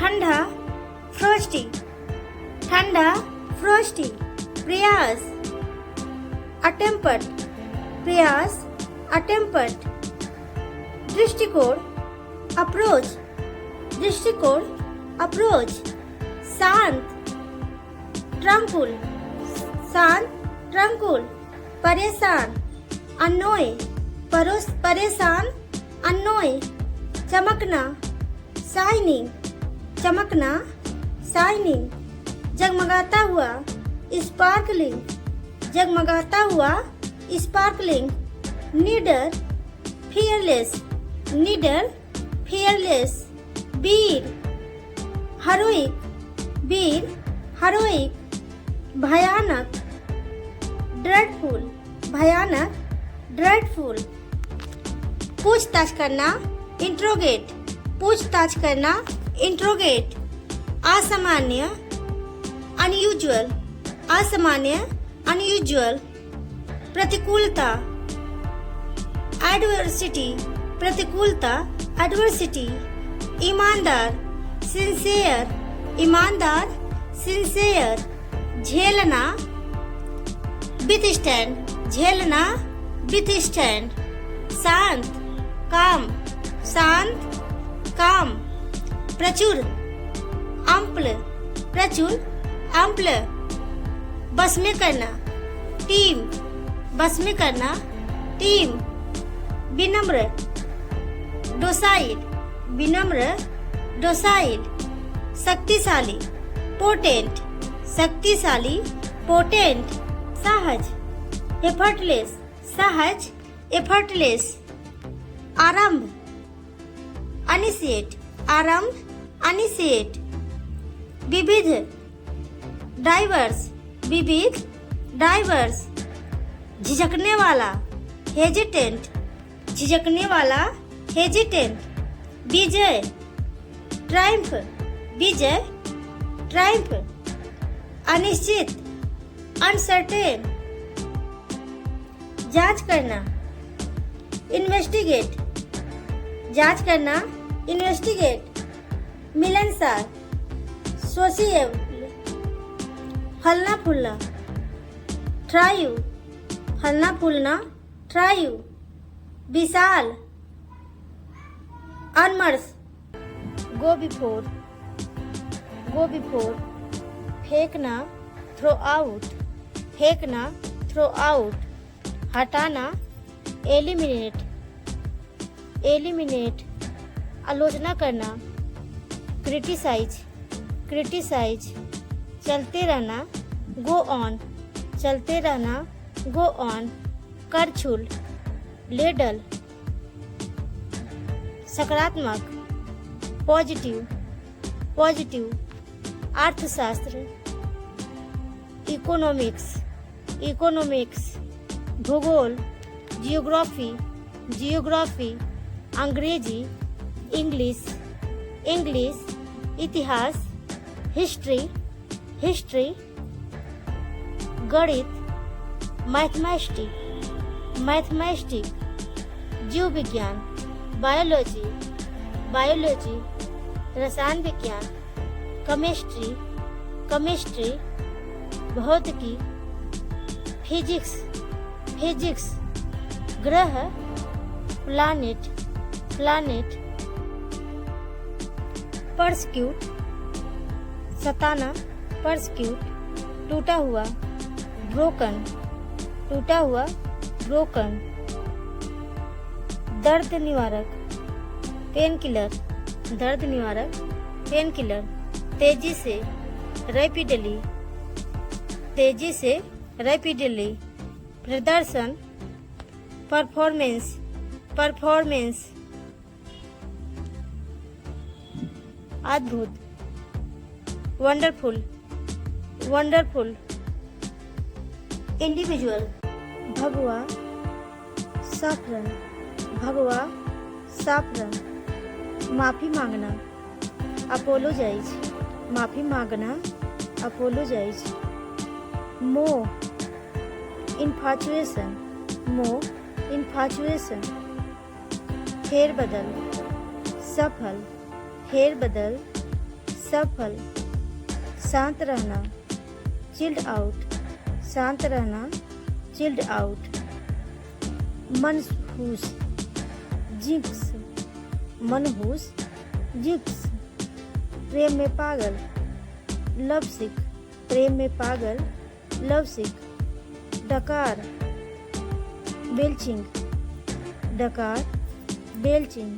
ठंडा फ्रोस्टी, ठंडा फ्रोस्टी। प्रयास अटेम्प्ट, प्रयास अटेम्प्ट। दृष्टिकोण अप्रोच, दृष्टिकोण अप्रोच। शांत ट्रंकुल, शांत ट्रंकुल। परेशान अनोय, परेशान अनोय। चमकना शाइनिंग, चमकना शाइनिंग। जगमगाता हुआ स्पार्कलिंग, जगमगाता हुआ स्पार्कलिंग। निडर फियरलेस, निडर फियरलेस। वीर हेरोइक, वीर हेरोइक। भयानक ड्रेडफुल, भयानक ड्रेडफुल। पूछताछ करना इंट्रोगेट, पूछताछ करना इंट्रोगेट। असामान्य अनयूजुअल, असामान्य अनयूजुअल। प्रतिकूलता एडवर्सिटी, प्रतिकूलता एडवर्सिटी। ईमानदार सिंसियर, ईमानदार सिंसियर। झेलना विथस्टैंड, झेलना विथस्टैंड। शांत काम, शांत काम। प्रचुर अम्ल, प्रचुर अम्ल। बस में करना टीम, बस में करना टीम। विनम्र डोसाइल, विनम्र डोसाइल। शक्तिशाली पोटेंट, शक्तिशाली पोटेंट। सहज एफर्टलेस, सहज एफर्टलेस। आरंभ अनिशिएट, आरंभ अनिशिएट। विविध डाइवर्स, विविध डाइवर्स। झिझकने वाला हेजिटेंट, झिझकने वाला हेजिटेंट। विजय ट्रायम्फ, विजय ट्रायम्फ। अनिश्चित अनसर्टेन। जांच करना इन्वेस्टिगेट, जांच करना इन्वेस्टिगेट। मिलनसार सोशिएबल। फलना फूलना ट्रायू, फलना फूलना ट्रायू। विशाल अनमर्स गो बिफोर, गो बिफोर। फेंकना थ्रो आउट, फेंकना थ्रो आउट। हटाना एलिमिनेट, एलिमिनेट। आलोचना करना क्रिटिसाइज, क्रिटिसाइज। चलते रहना गो ऑन, चलते रहना गो ऑन। करछुल लेडल। सकारात्मक पॉजिटिव, पॉजिटिव। अर्थशास्त्र इकोनॉमिक्स, इकोनॉमिक्स। भूगोल जियोग्राफी, जियोग्राफी। अंग्रेजी इंग्लिश, इंग्लिश। इतिहास हिस्ट्री, हिस्ट्री। गणित मैथमेटिक्स, मैथमेटिक्स। जीव विज्ञान बायोलॉजी, बायोलॉजी। रसायन विज्ञान केमिस्ट्री, केमिस्ट्री। भौतिकी फिजिक्स, फिजिक्स। ग्रह प्लैनेट, प्लैनेट। परस्क्यूट सताना, परस्क्यूट। टूटा हुआ ब्रोकन, टूटा हुआ ब्रोकन। दर्द निवारक पेन किलर, दर्द निवारक पेन किलर। तेजी से रैपिडली, तेजी से रैपिडली। प्रदर्शन परफॉर्मेंस, परफॉर्मेंस। अद्भुत वंडरफुल, वंडरफुल। इंडिविजुअल भगवा साफरन, भगवा साफरन। माफ़ी मांगना अपोलोजाइज, माफ़ी मांगना अपोलोजाइज। मोह इन्फैचुएशन, मोह इन्फैचुएशन। फेरबदल सफल, फेरबदल सफल, शांत रहना, चिल्ड आउट, शांत रहना, चिल्ड आउट। मनहूस, जिंक्स, मनहूस, जिंक्स। प्रेम में पागल, लव सिक, प्रेम में पागल, लव सिक। डकार, बेल्चिंग, डकार, बेल्चिंग।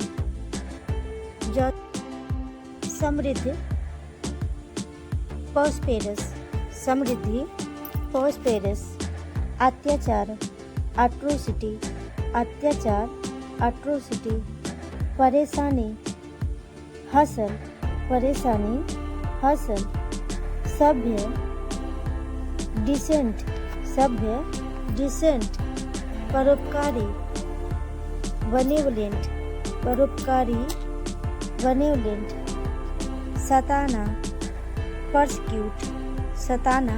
समृद्ध, पॉस्पेरस, समृद्धि, पॉस्पेरस। अत्याचार, एट्रोसिटी, अत्याचार, एट्रोसिटी। परेशानी, हसल, परेशानी, हसल। सभ्य, डिसेंट, सभ्य, डिसेंट। परोपकारी, बेनेवोलेंट, परोपकारी, बेनेवोलेंट। सताना, परसिक्यूट, सताना,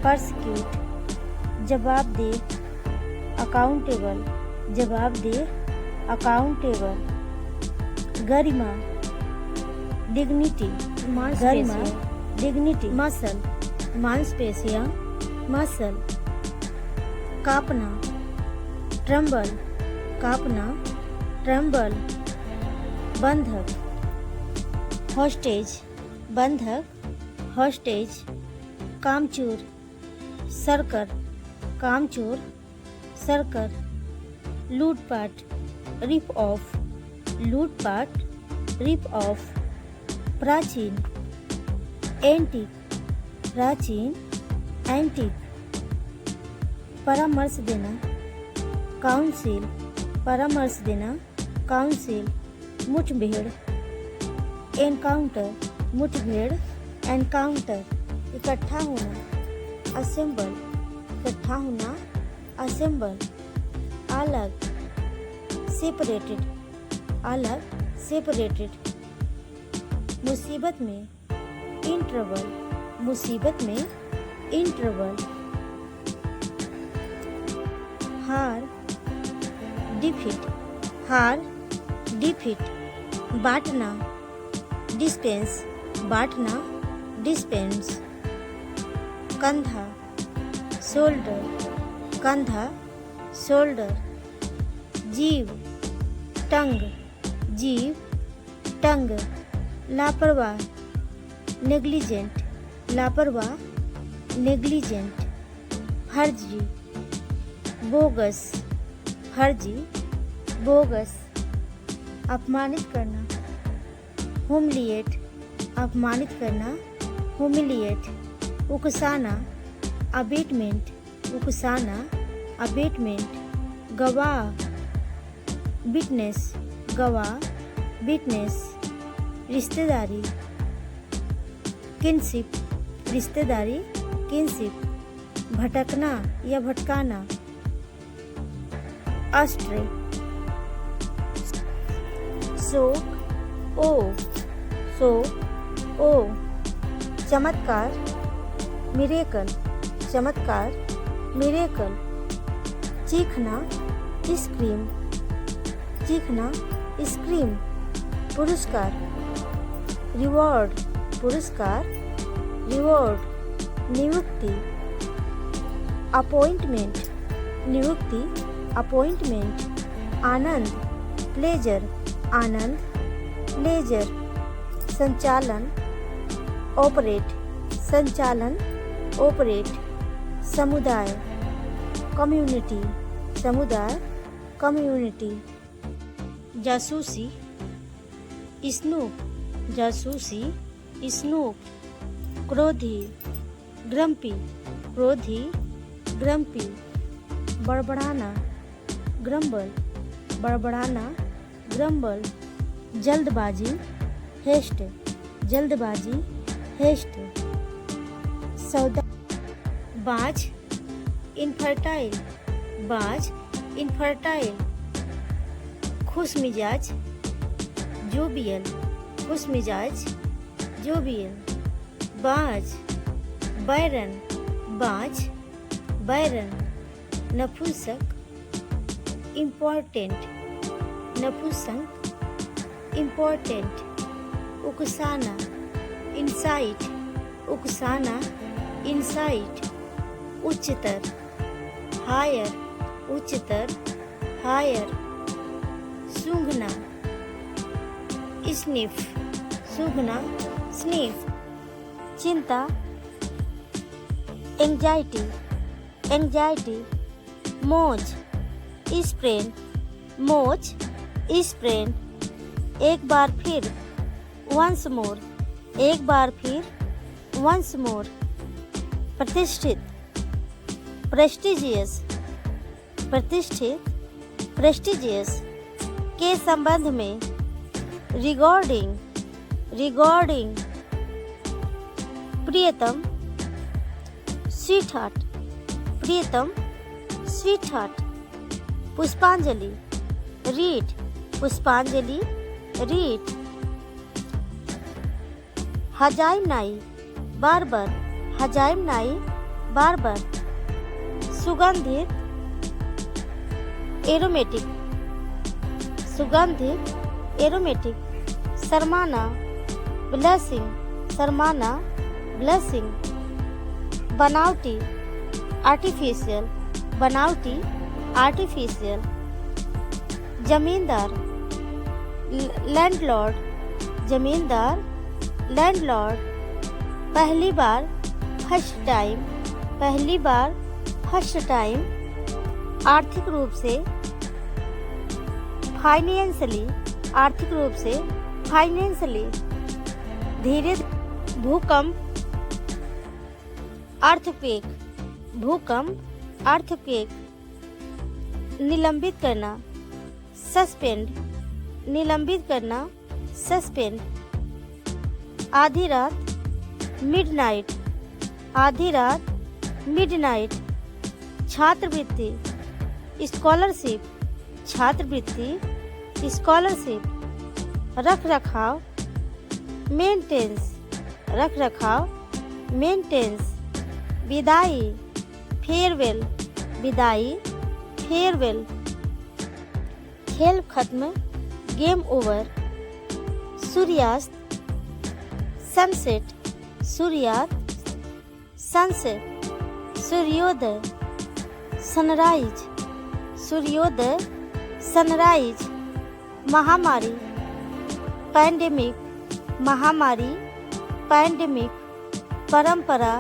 परसिक्यूट। जवाबदेह, अकाउंटेबल, जवाबदेह, अकाउंटेबल। गरिमा, डिग्निटी, गरिमा, डिग्निटी। मसल, मांसपेशियां, मसल। कांपना, ट्रम्बल, कांपना, ट्रम्बल। बंधक, हॉस्टेज, बंधक, हॉस्टेज। कामचोर, सरकर, कामचोर, सरकर। लूटपाट, रिप ऑफ, लूटपाट, रिप ऑफ। प्राचीन, एंटीक, प्राचीन, एंटीक। परामर्श देना, काउंसिल, परामर्श देना, काउंसिल। मुठभेड़, एनकाउंटर, मुठभेड़, एनकाउंटर। इकट्ठा होना, असेंबल, इकट्ठा होना, असेंबल। अलग, सेपरेटेड, अलग, सेपरेटेड। मुसीबत में, इन ट्रबल, मुसीबत में, इन ट्रबल। हार, डिफीट, हार, डिफीट। बांटना, डिस्पेंस, बांटना, डिस्पेंस। कंधा, शोल्डर, कंधा, शोल्डर। जीव, टंग, जीव, टंग। लापरवाह, नेग्लिजेंट, लापरवाह, नेग्लिजेंट। फर्जी, बोगस, फर्जी, बोगस। अपमानित करना, हुमिलिएट, अपमानित करना, हुमिलिएट। उकसाना, अबेटमेंट, उकसाना, अबेटमेंट। गवाह, विटनेस, गवाह, विटनेस। रिश्तेदारी, किनशिप, रिश्तेदारी, किनशिप। भटकना या भटकाना, अस्ट्रे। शोक, ओ, शोक, ओ। चमत्कार, मिरेकल, चमत्कार, मिरेकल। चीखना, स्क्रीम, चीखना, स्क्रीम। पुरस्कार, रिवॉर्ड, पुरस्कार, रिवॉर्ड। नियुक्ति, अपॉइंटमेंट, नियुक्ति, अपॉइंटमेंट। आनंद, प्लेजर, आनंद, प्लेजर। संचालन, ऑपरेट, संचालन, ऑपरेट। समुदाय, कम्युनिटी, समुदाय, कम्युनिटी। जासूसी, स्नूप, जासूसी, स्नूप। क्रोधी, ग्रम्पी, क्रोधी, ग्रम्पी। बड़बड़ाना, ग्रम्बल, बड़बड़ाना, ग्रम्बल। जल्दबाजी, हेस्ट, जल्दबाजी, हेस्ट। सौदा, बाज, इनफर्टाइल, बाज, इनफर्टाइल। खुश मिजाज, जोबियल, खुश मिजाज, जोबियल। बाज, बैरन, बाज, बैरन। नपुंसक, इम्पोर्टेंट, नपुंसक, इम्पोर्टेंट। उकसाना, इंसाइट, उकसाना, इंसाइट, उच्चतर, हायर, उच्चतर, हायर, सूंघना, स्निफ, सूंघना, स्निफ, चिंता, एंजाइटी, एंजाइटी, मौज, स्प्रेन, मौज, स्प्रेन, एक बार फिर, वंस मोर, एक बार फिर, वंस मोर, प्रतिष्ठित, प्रेस्टिजियस, प्रतिष्ठित, प्रेस्टिजियस, के संबंध में, रिगार्डिंग, रिगार्डिंग, प्रियतम, स्वीट हार्ट, प्रियतम, स्वीट हार्ट, पुष्पांजलि, रीड, पुष्पांजलि, रीड, हजाइम नाई, बार्बर, हजाइम नाई, बार्बर, सुगंधित, एरोमेटिक, सुगंधित, एरोमेटिक, शर्माना, ब्लेसिंग, शर्माना, ब्लेसिंग, बनावटी, आर्टिफिशियल, बनावटी, आर्टिफिशियल, जमींदार, लैंडलॉर्ड, जमींदार, लैंडलॉर्ड, पहली बार, फर्स्ट टाइम, पहली बार, फर्स्ट टाइम, आर्थिक रूप से, फाइनेंशियली, आर्थिक रूप से, फाइनेंशियली, धीरे, भूकंप, अर्थक्वेक, भूकंप, अर्थक्वेक, निलंबित करना, सस्पेंड, निलंबित करना, सस्पेंड, आधी रात, मिडनाइट, आधी रात, मिडनाइट, छात्रवृत्ति, स्कॉलरशिप, छात्रवृत्ति, स्कॉलरशिप, रख रखाव, मेंटेनेंस, रख रखाव, मेंटेनेंस, विदाई, फेयरवेल, विदाई, फेयरवेल, खेल खत्म, गेम ओवर, सूर्यास्त, सनसेट, सूर्यास्त, सनसेट, सूर्योदय, सनराइज, सूर्योदय, सनराइज, महामारी, पैंडेमिक, महामारी, पैंडेमिक, परंपरा,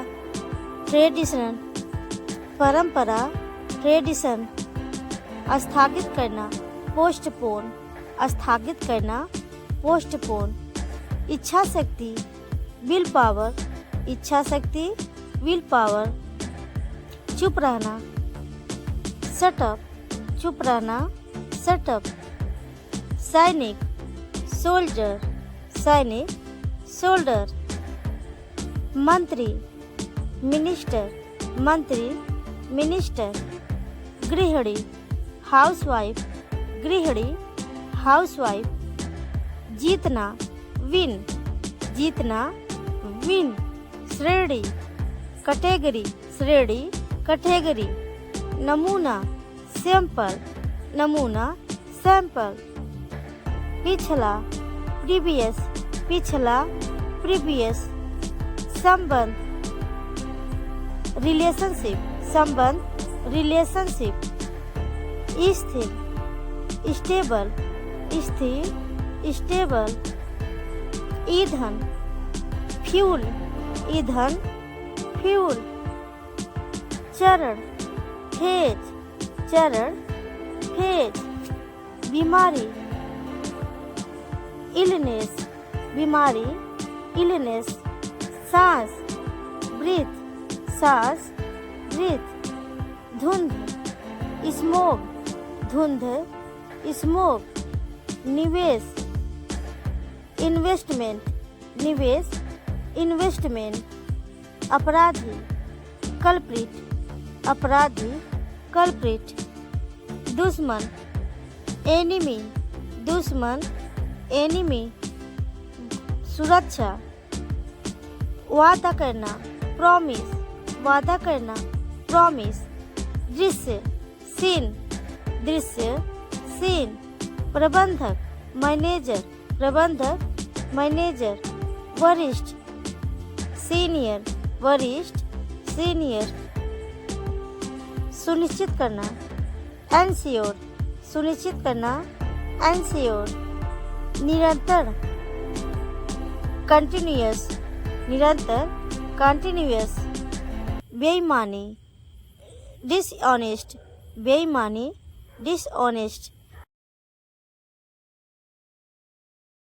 ट्रेडिशन, परंपरा, ट्रेडिशन, स्थगित करना, पोस्टपोन, स्थगित करना, पोस्टपोन, इच्छा शक्ति, विल पावर, इच्छा शक्ति, विल पावर, चुप रहना, शटअप, चुप रहना, शटअप, सैनिक, सोल्जर, सैनिक, सोल्डर, मंत्री, मिनिस्टर, मंत्री, मिनिस्टर, गृहिणी, हाउसवाइफ, गृहिणी, हाउसवाइफ, जीतना, विन, जीतना, विन, श्रेणी, कैटेगरी, श्रेणी, कैटेगरी, नमूना, सैंपल, नमूना, सैंपल, पिछला, प्रीवियस, पिछला, प्रीवियस, संबंध, रिलेशनशिप, संबंध, रिलेशनशिप, स्थिर, स्टेबल, स्थिर, स्टेबल, ईंधन, फ्यूल, ईंधन, फ्यूल, चरण, फेज, चरण, फेज, बीमारी, इलनेस, बीमारी, इलनेस, सांस, ब्रीथ, सांस, ब्रीथ, धुंध, स्मोक, धुंध, स्मोक, निवेश, इन्वेस्टमेंट, निवेश, इन्वेस्टमेंट, अपराधी, कल्प्रिट, अपराधी, कल्प्रिट, दुश्मन, एनिमी, दुश्मन, एनिमी, सुरक्षा, वादा करना, प्रॉमिस, वादा करना, प्रॉमिस, दृश्य, सीन, दृश्य, सीन, प्रबंधक, मैनेजर, प्रबंधक, मैनेजर, वरिष्ठ, सीनियर वरिष्ठ, सीनियर। सुनिश्चित करना, एंश्योर, सुनिश्चित करना, एंश्योर। निरंतर, कंटिन्यूअस, निरंतर, कंटिन्यूअस। बेईमानी, डिसऑनेस्ट, बेईमानी, डिसऑनेस्ट।